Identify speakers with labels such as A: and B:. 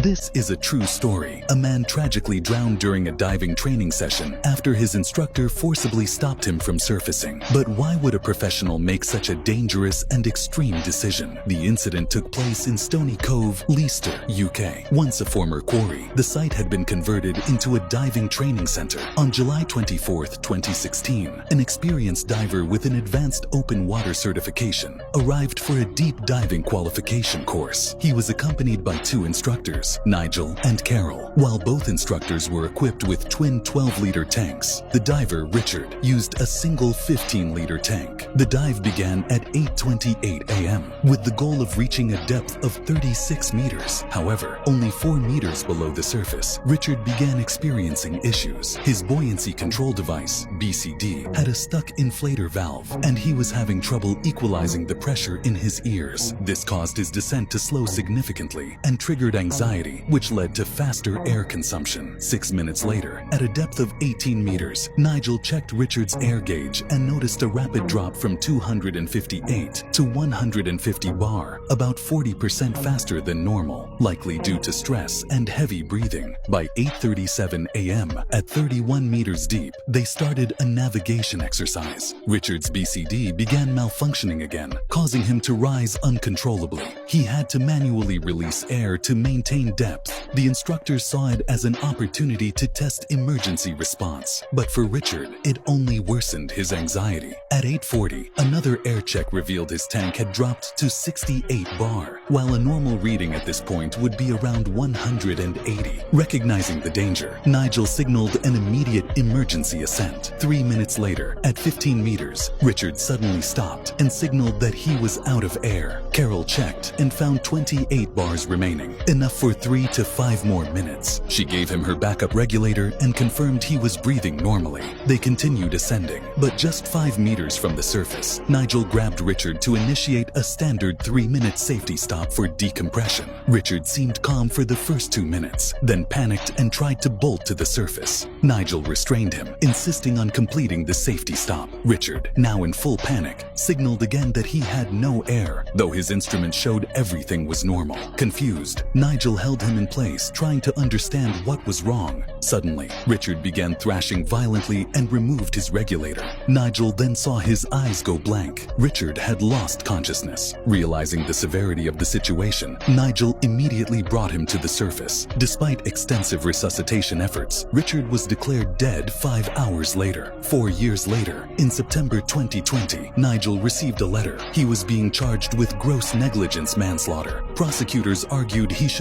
A: This is a true story. A man tragically drowned during a diving training session after his instructor forcibly stopped him from surfacing. But why would a professional make such a dangerous and extreme decision? The incident took place in Stony Cove, Leicester, UK. Once a former quarry, the site had been converted into a diving training center. On July 24, 2016, an experienced diver with an advanced open water certification arrived for a deep diving qualification course. He was accompanied by two instructors, Nigel and Carol. While both instructors were equipped with twin 12-liter tanks, the diver, Richard, used a single 15-liter tank. The dive began at 8:28 a.m. with the goal of reaching a depth of 36 meters. However, only 4 meters below the surface, Richard began experiencing issues. His buoyancy control device, BCD, had a stuck inflator valve, and he was having trouble equalizing the pressure in his ears. This caused his descent to slow significantly and triggered anxiety, which led to faster air consumption. 6 minutes later, at a depth of 18 meters, Nigel checked Richard's air gauge and noticed a rapid drop from 258 to 150 bar, about 40% faster than normal, likely due to stress and heavy breathing. By 8:37 a.m., at 31 meters deep, they started a navigation exercise. Richard's BCD began malfunctioning again, causing him to rise uncontrollably. He had to manually release air to maintain depth. The instructor saw it as an opportunity to test emergency response. But for Richard, it only worsened his anxiety. At 8:40, another air check revealed his tank had dropped to 68 bar, while a normal reading at this point would be around 180. Recognizing the danger, Nigel signaled an immediate emergency ascent. 3 minutes later, at 15 meters, Richard suddenly stopped and signaled that he was out of air. Carol checked and found 28 bars remaining, enough for 3 to 5 more minutes. She gave him her backup regulator and confirmed he was breathing normally. They continued ascending, but just 5 meters from the surface, Nigel grabbed Richard to initiate a standard 3-minute safety stop for decompression. Richard seemed calm for the first 2 minutes, then panicked and tried to bolt to the surface. Nigel restrained him, insisting on completing the safety stop. Richard, now in full panic, signaled again that he had no air, though his instrument showed everything was normal. Confused, Nigel held him in place, trying to understand what was wrong. Suddenly, Richard began thrashing violently and removed his regulator. Nigel then saw his eyes go blank. Richard had lost consciousness. Realizing the severity of the situation, Nigel immediately brought him to the surface. Despite extensive resuscitation efforts, Richard was declared dead 5 hours later. 4 years later, in September 2020, Nigel received a letter. He was being charged with gross negligence manslaughter. Prosecutors argued he should